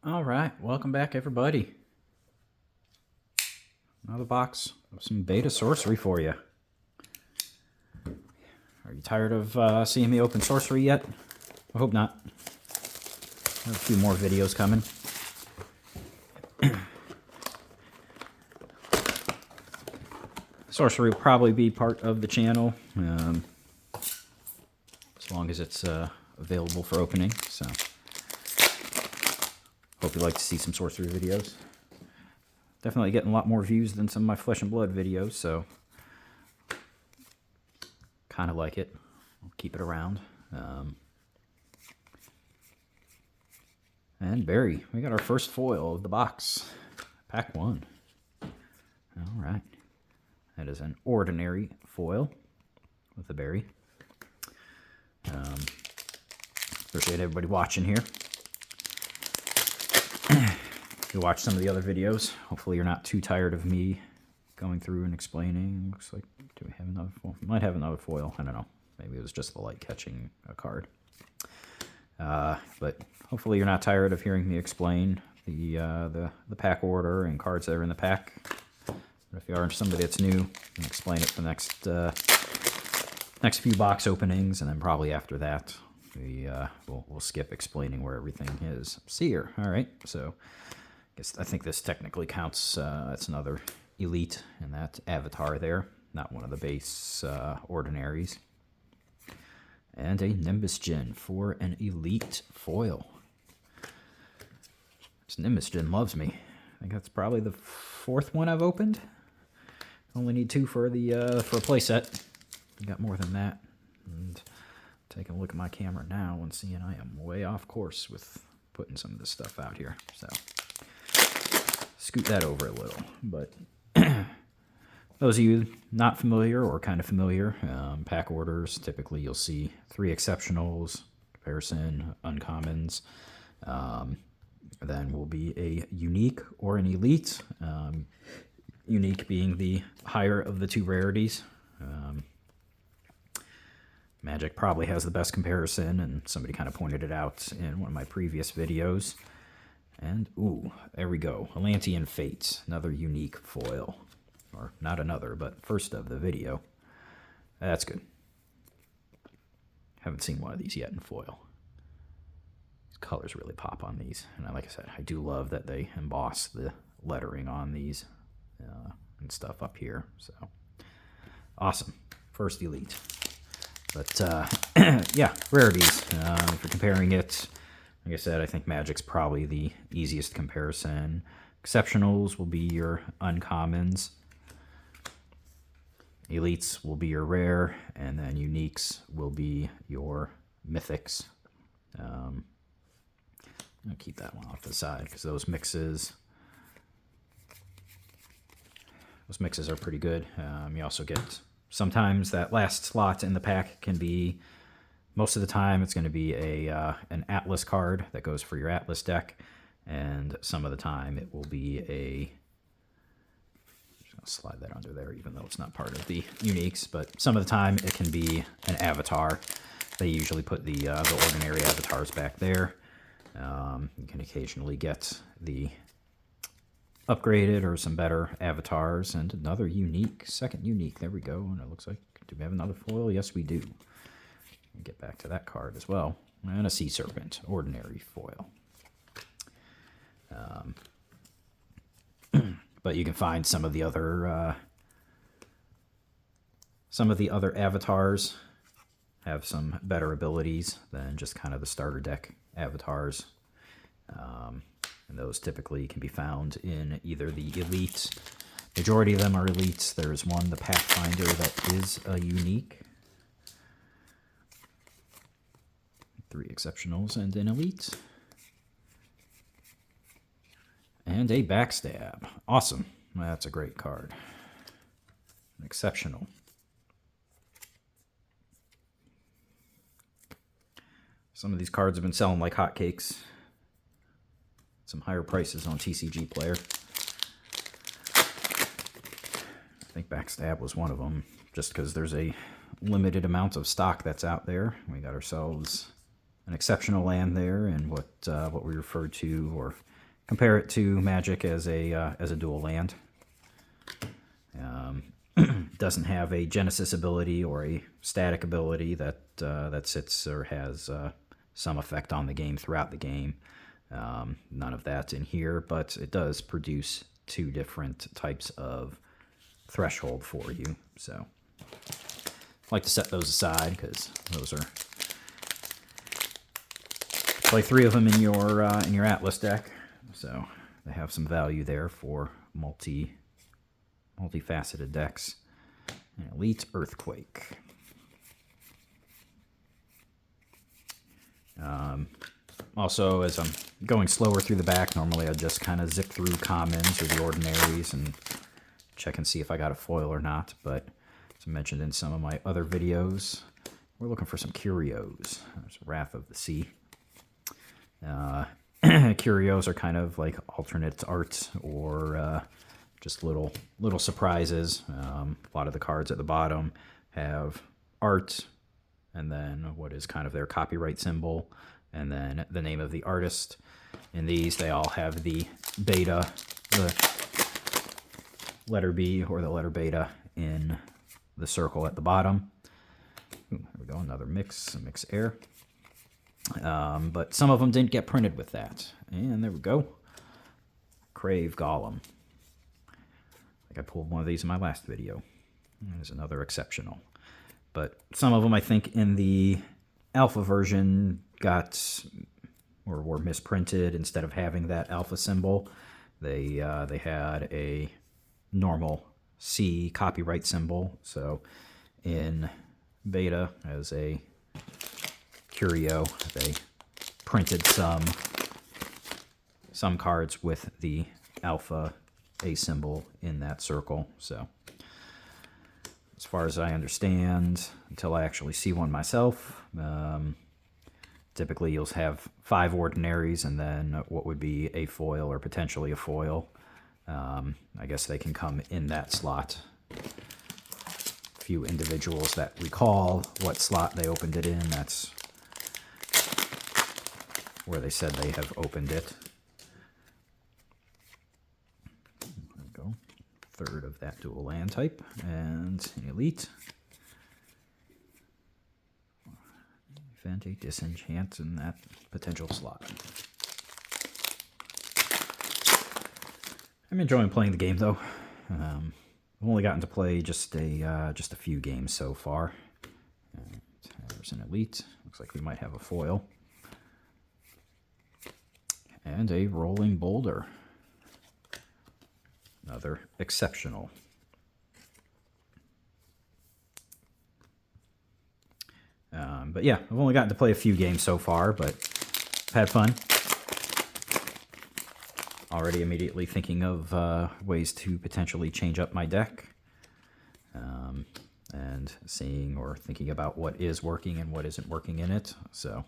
All right, welcome back, everybody. Another box of some beta sorcery for you. Are you tired of seeing me open sorcery yet? I hope not. I have a few more videos coming. Sorcery will probably be part of the channel, as long as it's available for opening. So, hope you like to see some sorcery videos. Definitely getting a lot more views than some of my flesh and blood videos, so kind of like it. I'll keep it around. And Barry, we got our first foil of the box. Pack 1. All right. That is an ordinary foil with a berry. Appreciate everybody watching here. If you watch some of the other videos, hopefully you're not too tired of me going through and explaining. Looks like, do we have another foil? Might have another foil. I don't know. Maybe it was just the light catching a card. But hopefully you're not tired of hearing me explain the pack order and cards that are in the pack. But if you are somebody that's new, I can explain it for the next few box openings, and then probably after that, we'll skip explaining where everything is. Seer, all right. So I think this technically counts. It's another elite in that avatar there, not one of the base ordinaries. And a Nimbus Djinn for an elite foil. This Nimbus Djinn loves me. I think that's probably the 4th one I've opened. Only need 2 for the for a playset. Got more than that. And taking a look at my camera now and seeing I am way off course with putting some of this stuff out here. So scoot that over a little. But those of you not familiar or kind of familiar, pack orders, typically you'll see 3 exceptionals, comparison, uncommons. Then will be a unique or an elite. Unique being the higher of the 2 rarities. Magic probably has the best comparison, and somebody kind of pointed it out in one of my previous videos. And, ooh, there we go. Atlantean Fates, another unique foil. Or not another, but first of the video. That's good. Haven't seen one of these yet in foil. These colors really pop on these. And like I said, I do love that they emboss the lettering on these and stuff up here. So, awesome. First elite. But, yeah, rarities. If you're comparing it, like I said, I think Magic's probably the easiest comparison. Exceptionals will be your uncommons. Elites will be your rare, and then uniques will be your mythics. I'll keep that one off the side because those mixes are pretty good. You also get sometimes that last slot in the pack can be, most of the time it's going to be an Atlas card that goes for your Atlas deck, and some of the time it will be I'll slide that under there, even though it's not part of the uniques. But some of the time it can be an avatar. They usually put the ordinary avatars back there. You can occasionally get the upgraded or some better avatars, and another unique, second unique. There we go. And it looks like, do we have another foil? Yes, we do. We'll get back to that card as well. And a Sea Serpent, ordinary foil. But you can find some of the other avatars have some better abilities than just kind of the starter deck avatars. And those typically can be found in either the elite. Majority of them are elites. There's one, the Pathfinder, that is a unique. 3 exceptionals and an elite. And a Backstab. Awesome. That's a great card. An exceptional. Some of these cards have been selling like hotcakes. Some higher prices on TCG Player. I think Backstab was one of them, just because there's a limited amount of stock that's out there. We got ourselves an exceptional land there, and what we refer to or compare it to Magic as a dual land. Doesn't have a Genesis ability or a static ability that sits or has some effect on the game throughout the game. None of that's in here, but it does produce 2 different types of threshold for you. So I like to set those aside because those are, play 3 of them in your Atlas deck, so they have some value there for multifaceted decks. And Elite Earthquake. Also, as I'm going slower through the back, normally I just kind of zip through commons or the ordinaries and check and see if I got a foil or not. But as I mentioned in some of my other videos, we're looking for some curios. There's Wrath of the Sea. Curios are kind of like alternate art or just little surprises. A lot of the cards at the bottom have art, and then what is kind of their copyright symbol, and then the name of the artist. In these, they all have the beta, the letter B or the letter beta in the circle at the bottom. Ooh, there we go, another mix air. But some of them didn't get printed with that. And there we go. Crave Golem. I think I pulled one of these in my last video. There's another exceptional. But some of them, I think, in the alpha version got or were misprinted. Instead of having that alpha symbol, they had a normal C copyright symbol. So in beta, as a curio, they printed some cards with the alpha A symbol in that circle. So as far as I understand, until I actually see one myself, typically you'll have 5 ordinaries and then what would be a foil or potentially a foil. I guess they can come in that slot. A few individuals that recall what slot they opened it in, that's where they said they have opened it. There we go. 1/3 of that dual land type. And an elite. Event a disenchant in that potential slot. I'm enjoying playing the game though. I've only gotten to play just a few games so far. There's an elite. Looks like we might have a foil. And a rolling boulder. Another exceptional. But yeah, I've only gotten to play a few games so far, but I've had fun. Already immediately thinking of ways to potentially change up my deck. And seeing or thinking about what is working and what isn't working in it. So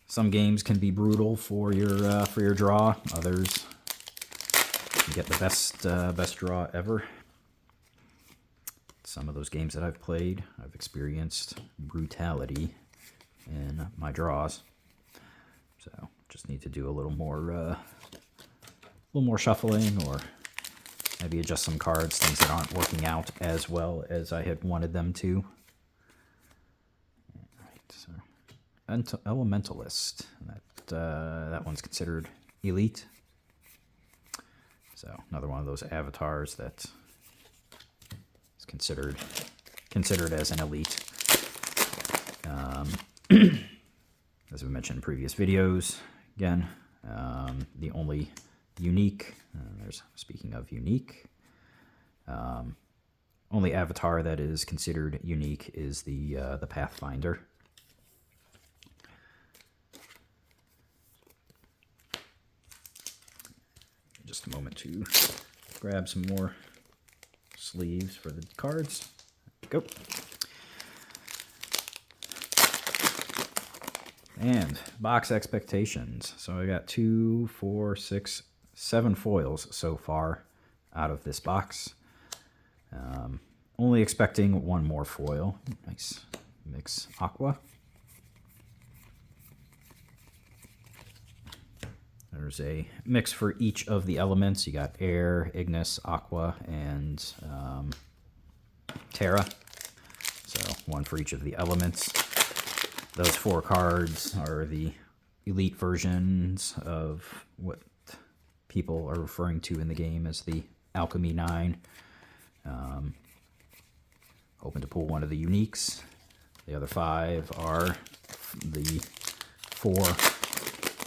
some games can be brutal for your draw. Others, you get the best draw ever. Some of those games that I've played, I've experienced brutality in my draws. So just need to do a little more shuffling, or maybe adjust some cards, things that aren't working out as well as I had wanted them to. All right, so Elementalist. That one's considered elite. So another one of those avatars that is considered as an elite. As we mentioned in previous videos, again, the only unique, speaking of unique, only avatar that is considered unique is the Pathfinder. Just a moment to grab some more sleeves for the cards. Go. And box expectations. So I got 2, 4, 6, 7 foils so far out of this box. Only expecting one more foil. Nice mix Aqua. There's a mix for each of the elements. You got air, Ignis, Aqua, and Terra. So one for each of the elements. Those 4 cards are the elite versions of what people are referring to in the game as the Alchemy 9. Hoping to pull one of the uniques. The other 5 are the 4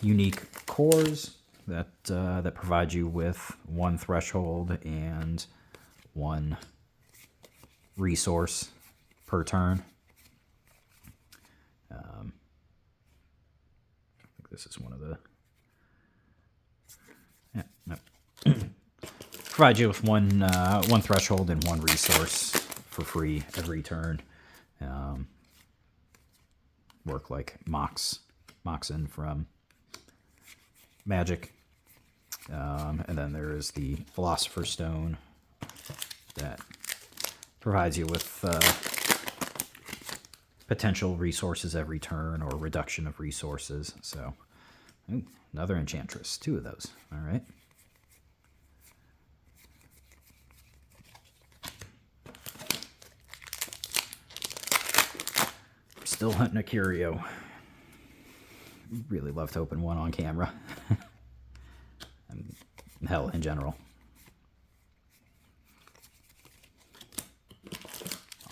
unique cores that that provide you with 1 threshold and 1 resource per turn. I think this is one of the... Yeah, no. Provide you with one threshold and 1 resource for free every turn. Work like Moxen from Magic. And then there is the Philosopher's Stone that provides you with potential resources every turn or reduction of resources. So, ooh, another Enchantress. 2 of those. All right. Still hunting a curio. Really love to open one on camera. And hell, in general.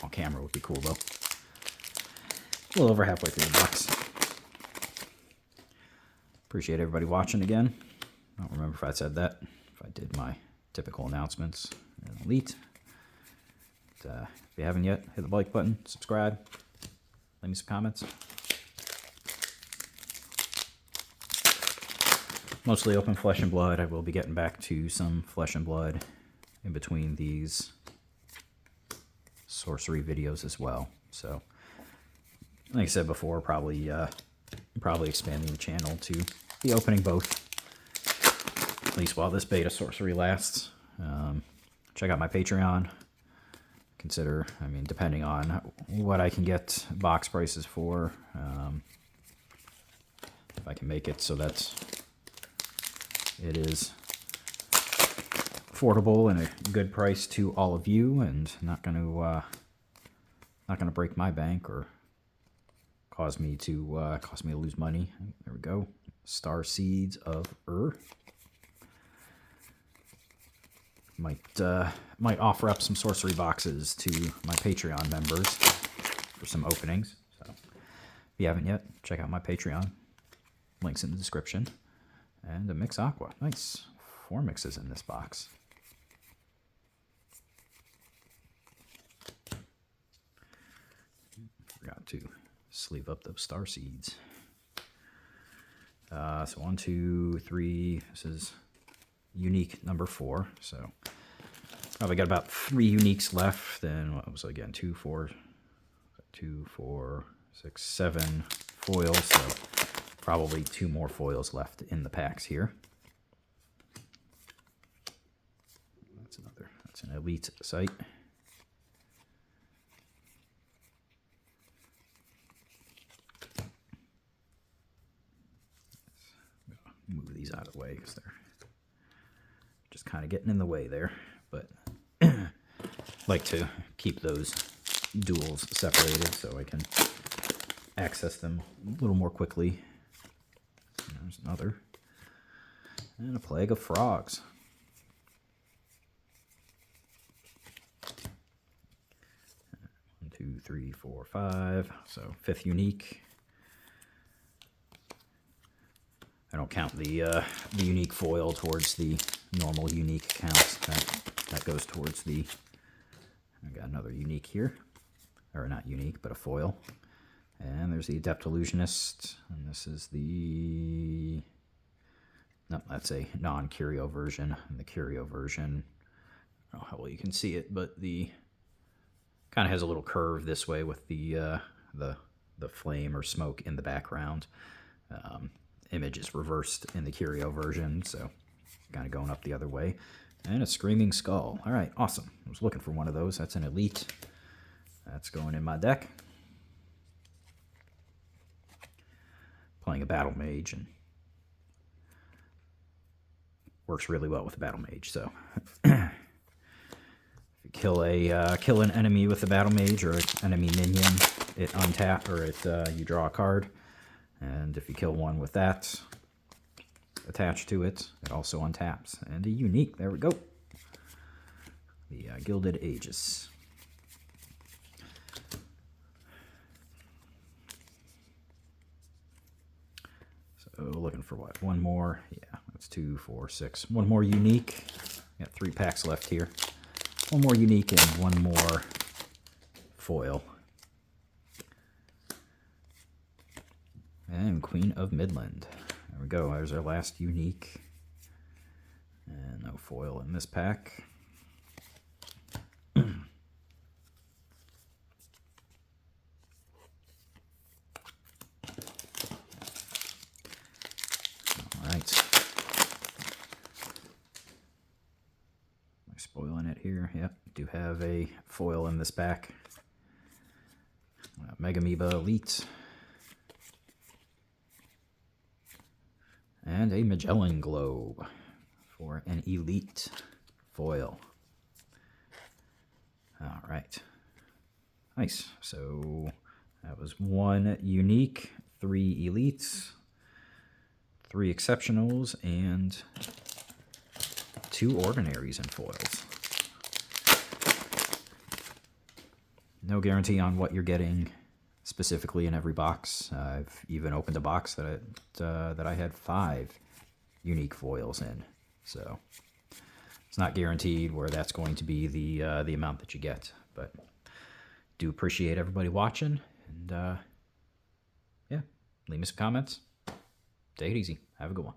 On camera would be cool, though. A little over halfway through the box. Appreciate everybody watching again. I don't remember if I said that. If I did my typical announcements. Elite. But, if you haven't yet, hit the like button, subscribe. Leave me some comments. Mostly open Flesh and Blood. I will be getting back to some Flesh and Blood in between these sorcery videos as well. So, like I said before, probably expanding the channel to be opening both, at least while this beta sorcery lasts. Check out my Patreon. Consider, I mean, depending on what I can get box prices for, if I can make it so that it is affordable and a good price to all of you, and not going to break my bank or cause me to lose money. There we go. Star Seeds of might offer up some sorcery boxes to my Patreon members for some openings. So if you haven't yet, check out my Patreon. Links in the description. And a Mix Aqua. Nice. 4 mixes in this box. Forgot to sleeve up those Star Seeds. So 1, 2, 3. This is unique number 4. So probably got about 3 uniques left. Then what was it again? 2, 4, 6, 7 foils. So probably 2 more foils left in the packs here. That's an elite site. Move these out of the way because they're just kind of getting in the way there, but like to keep those duels separated so I can access them a little more quickly. There's another, and a Plague of Frogs. One, 2, 3, 4, 5. So 5th unique. I don't count the unique foil towards the normal unique count. That goes towards the... I got another unique here. Or not unique, but a foil. And there's the Adept Illusionist. And this is the... No, that's a non-curio version. And the curio version, I don't know how well you can see it, but the... kind of has a little curve this way with the flame or smoke in the background. Image is reversed in the curio version, so kind of going up the other way. And a Screaming Skull. All right, awesome. I was looking for one of those. That's an elite. That's going in my deck. playing a battle mage, and works really well with the battle mage. So if you kill an enemy with the battle mage or an enemy minion, it untap, or you draw a card. And if you kill one with that attached to it, it also untaps. And a unique, there we go. The Gilded Aegis. So looking for what? One more. Yeah, that's 2, 4, 6. One more unique. Got 3 packs left here. One more unique and one more foil. And Queen of Midland. There we go. There's our last unique. And no foil in this pack. Alright. Am I spoiling it here? Yep, do have a foil in this pack. Mega Amoeba Elite. And a Magellan Globe for an Elite foil. All right. Nice. So that was 1 unique, 3 elites, 3 exceptionals, and 2 ordinaries and foils. No guarantee on what you're getting specifically in every box. I've even opened a box that I had 5 unique foils in, so it's not guaranteed where that's going to be the amount that you get. But do appreciate everybody watching, and yeah, leave me some comments. Take it easy. Have a good one.